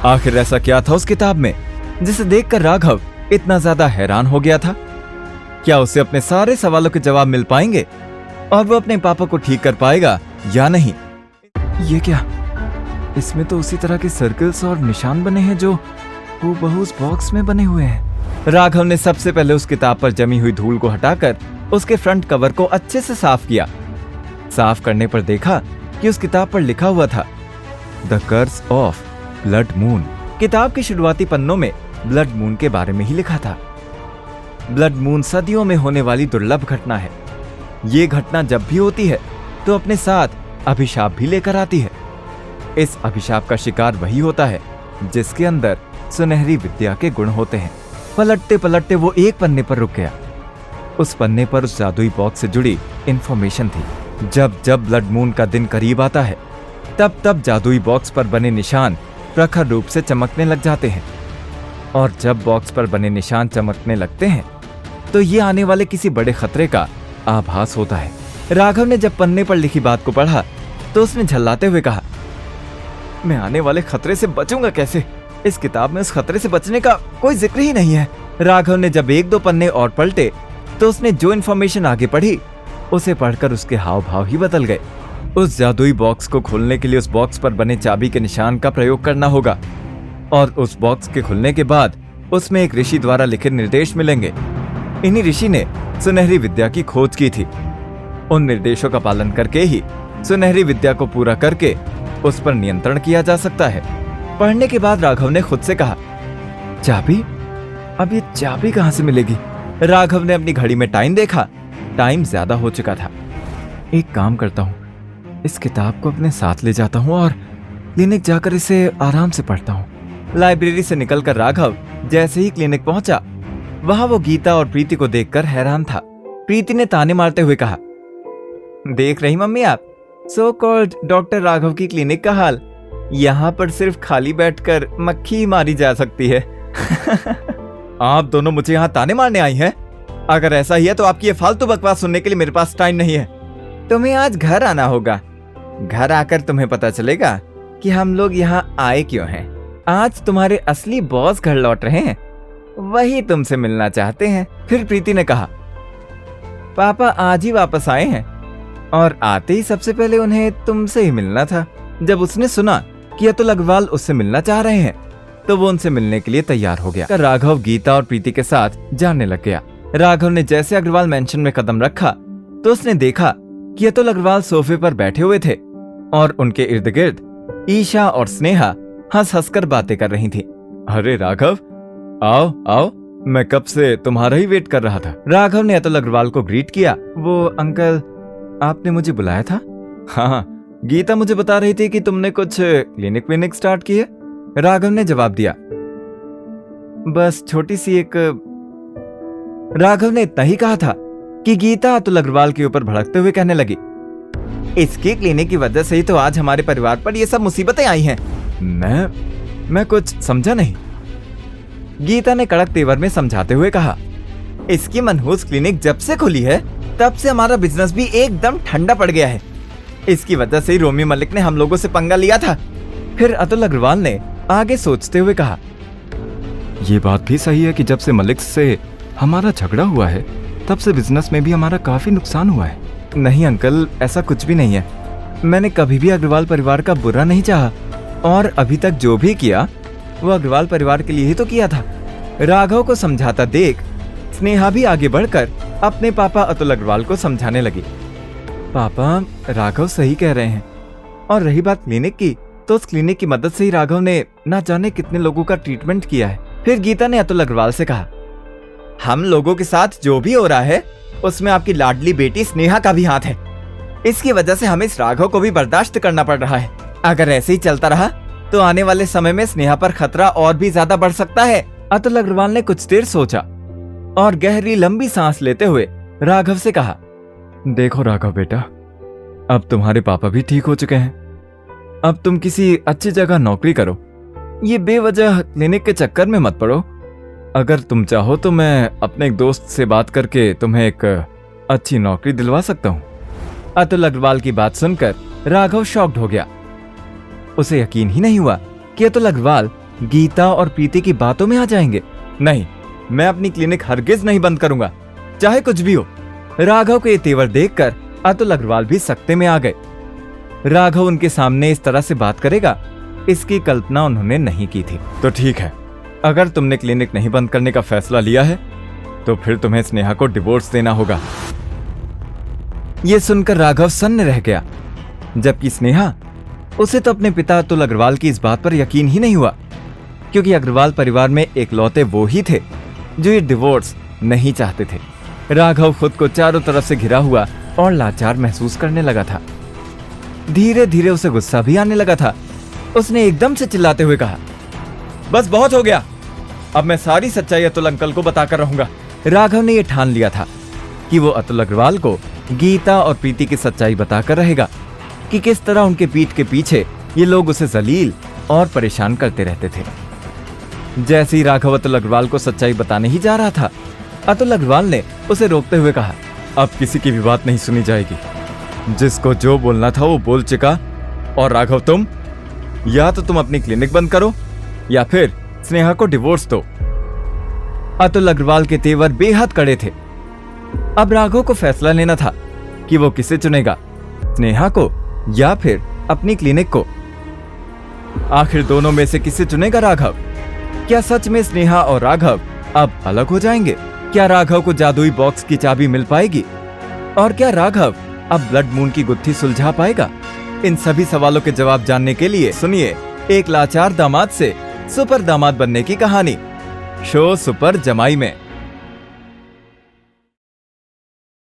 आखिर ऐसा क्या था उस किताब में जिसे देखकर राघव इतना ज्यादा हैरान हो गया था? क्या उसे अपने सारे सवालों के जवाब मिल पाएंगे और वो अपने पापा को ठीक कर पाएगा या नहीं? ये क्या? इसमें तो उसी तरह के सर्कल्स और निशान बने हैं जो हूबहू उस बॉक्स में बने हुए हैं। राघव ने सबसे पहले उस किताब पर जमी हुई धूल को हटाकर उसके फ्रंट कवर को अच्छे से साफ किया। साफ करने पर देखा कि उस किताब पर लिखा हुआ था the curse of blood moon. किताब के शुरुआती पन्नों में ब्लड मून के बारे में ही लिखा था। ब्लड मून सदियों में होने वाली दुर्लभ घटना है। ये घटना जब भी होती है तो अपने साथ अभिशाप भी लेकर आती है। इस अभिशाप का शिकार वही होता है जिसके अंदर सुनहरी विद्या के गुण होते हैं। पलटते पलटते वो एक पन्ने पर रुक गया। उस पन्ने पर उस जादुई बॉक्स से जुड़ी इंफॉर्मेशन थी। जब जब ब्लड मून का दिन करीब आता है तब तब जादुई बॉक्स पर बने निशान प्रखर रूप से चमकने लग जाते हैं, और जब बॉक्स पर बने निशान चमकने लगते हैं तो ये आने वाले किसी बड़े खतरे का आभास होता है। राघव ने जब पन्ने पर लिखी बात को पढ़ा तो उसने झल्लाते हुए कहा, मैं आने वाले खतरे से बचूंगा कैसे? इस किताब में उस खतरे से बचने का कोई जिक्र ही नहीं है। राघव ने जब एक दो पन्ने और पलटे तो उसने जो इन्फॉर्मेशन आगे पढ़ी उसे पढ़कर उसके हाव भाव ही बदल गए। उस जादुई बॉक्स को खोलने के लिए उस बॉक्स पर बने चाबी के निशान का प्रयोग करना होगा, और उस बॉक्स के खुलने के बाद उसमें एक ऋषि द्वारा लिखे निर्देश मिलेंगे। इन्हीं ऋषि ने सुनहरी विद्या की खोज की थी। उन निर्देशों का पालन करके ही सुनहरी विद्या को पूरा करके उस पर नियंत्रण किया जा सकता है। पढ़ने के बाद राघव ने खुद से कहा, चाबी? अब ये चाबी कहां से मिलेगी? राघव ने अपनी घड़ी में टाइम देखा। टाइम ज्यादा हो चुका था। एक काम करता हूं, इस किताब को अपने साथ ले जाता हूं और क्लिनिक जाकर इसे आराम से पढ़ता हूं। लाइब्रेरी से निकलकर राघव जैसे ही क्लिनिक पहुंचा, वहां वो गीता और प्रीति को देखकर हैरान था। प्रीति ने ताने मारते हुए कहा, देख रही मम्मी आप सो कॉल्ड डॉक्टर राघव की क्लिनिक का हाल? यहाँ पर सिर्फ खाली बैठकर मक्खी ही मारी जा सकती है। आप दोनों मुझे यहाँ ताने मारने आई हैं? अगर ऐसा ही है तो आपकी ये फालतू बकवास सुनने के लिए मेरे पास टाइम नहीं है। तुम्हें आज घर आना होगा। घर आकर तुम्हें पता चलेगा कि हम लोग यहाँ आए क्यों हैं। आज तुम्हारे असली बॉस घर लौट रहे हैं, वही तुमसे मिलना चाहते हैं। फिर प्रीति ने कहा, पापा आज ही वापस आए हैं और आते ही सबसे पहले उन्हें तुमसे ही मिलना था। जब उसने सुना कि अतुल अग्रवाल उससे मिलना चाह रहे हैं तो वो उनसे मिलने के लिए तैयार हो गया। राघव गीता और प्रीति के साथ जाने लग गया। राघव ने जैसे अग्रवाल मैंशन में कदम रखा तो उसने देखा कि अतुल अग्रवाल सोफे पर बैठे हुए थे और उनके इर्द गिर्द ईशा और स्नेहा हंस हंसकर बातें कर रही थी। अरे राघव, आओ आओ, मैं कब से तुम्हारा ही वेट कर रहा था। राघव ने अतुल अग्रवाल को ग्रीट किया। वो अंकल, आपने मुझे बुलाया था? हाँ, गीता मुझे बता रही थी कि तुमने कुछ क्लिनिक स्टार्ट की है। राघव ने जवाब दिया, बस छोटी सी एक। राघव ने इतना ही कहा था कि गीता अतुल अग्रवाल के ऊपर भड़कते हुए कहने लगी, इसकी क्लिनिक की वजह से ही तो आज हमारे परिवार पर ये सब मुसीबतें आई हैं। मैं कुछ समझा नहीं। गीता ने कड़क तेवर में समझाते हुए कहा, इसकी मनहूस क्लिनिक जब से खुली है तब से हमारा बिजनेस भी एकदम ठंडा पड़ गया है। इसकी वजह से ही रोमी मलिक ने हम लोगों से पंगा लिया था। फिर अतुल अग्रवाल ने आगे सोचते हुए कहा, ये बात भी सही है कि जब से मलिक से हमारा झगड़ा हुआ है तब से बिजनेस में भी हमारा काफी नुकसान हुआ है। नहीं अंकल, ऐसा कुछ भी नहीं है। मैंने कभी भी अग्रवाल परिवार का बुरा नहीं चाहा और अभी तक जो भी किया वो अग्रवाल परिवार के लिए ही तो किया था। राघव को समझाता देख स्नेहा भी आगे बढ़कर अपने पापा अतुल अग्रवाल को समझाने लगी। पापा, राघव सही कह रहे हैं। और रही बात क्लिनिक की, तो उस क्लिनिक की मदद से ही राघव ने ना जाने कितने लोगों का ट्रीटमेंट किया है। फिर गीता ने अतुल अग्रवाल से कहा, हम लोगों के साथ जो भी हो रहा है उसमें आपकी लाडली बेटी स्नेहा का भी हाथ है। इसकी वजह से हमें इस राघव को भी बर्दाश्त करना पड़ रहा है। अगर ऐसे ही चलता रहा तो आने वाले समय में स्नेहा पर खतरा और भी ज्यादा बढ़ सकता है। अतुल अग्रवाल ने कुछ देर सोचा और गहरी लंबी सांस लेते हुए राघव से कहा, देखो राघव बेटा, अब तुम्हारे पापा भी ठीक हो चुके हैं। अब तुम किसी अच्छी जगह नौकरी करो, ये बेवजह क्लिनिक के चक्कर में मत पड़ो। अगर तुम चाहो तो मैं अपने एक दोस्त से बात करके तुम्हें एक अच्छी नौकरी दिलवा सकता हूँ। अतुल अग्रवाल की बात सुनकर राघव शॉक्ड हो गया। उसे यकीन ही नहीं हुआ कि अतुल अग्रवाल गीता और प्रीति की बातों में आ जाएंगे? नहीं, मैं अपनी क्लिनिक हरगिज नहीं बंद करूंगा, चाहे कुछ भी हो। राघव के ये तेवर देखकर अतुल अग्रवाल भी सकते में आ गए। राघव उनके सामने इस तरह से बात करेगा, इसकी कल्पना उन्होंने नहीं की थी। तो ठीक है, अगर तुमने क्लिनिक नहीं बंद करने का फैसला लिया है तो फिर तुम्हें स्नेहा को डिवोर्स देना होगा। यह सुनकर राघव सन्न रह गया, जबकि स्नेहा, उसे तो अपने पिता अतुल अग्रवाल की इस बात पर यकीन ही नहीं हुआ, क्योंकि अग्रवाल परिवार में एकलौते वो ही थे जो ये डिवोर्स नहीं चाहते थे। राघव खुद को चारों तरफ से घिरा हुआ और लाचार महसूस करने लगा था। धीरे धीरे उसे गुस्सा भी आने लगा था। उसने एकदम से चिल्लाते हुए कहा, बस बहुत हो गया, अब मैं सारी सच्चाई अतुल अंकल को बताकर रहूंगा। राघव ने यह ठान लिया था कि वो अतुल अग्रवाल को गीता और प्रीति की सच्चाई बताकर रहेगा कि किस तरह उनके पीठ के पीछे ये लोग उसे जलील और परेशान करते रहते थे। जैसे ही राघव अतुल अग्रवाल को सच्चाई बताने ही जा रहा था, अतुल अग्रवाल ने उसे रोकते हुए कहा, अब किसी की भी बात नहीं सुनी जाएगी। जिसको जो बोलना था वो बोल चुका। और राघव, तुम या तो तुम अपनी क्लिनिक बंद करो या फिर स्नेहा को डिवोर्स दो। अतुल अग्रवाल के तेवर बेहद कड़े थे। अब राघव को फैसला लेना था कि वो किसे चुनेगा, स्नेहा को या फिर अपनी क्लिनिक को। आखिर दोनों में से किसे चुनेगा राघव? क्या सच में स्नेहा और राघव अब अलग हो जाएंगे? क्या राघव को जादुई बॉक्स की चाबी मिल पाएगी? और क्या राघव अब ब्लड मून की गुत्थी सुलझा पाएगा? इन सभी सवालों के जवाब जानने के लिए सुनिए एक लाचार दामाद से सुपर दामाद बनने की कहानी, शो सुपर जमाई में।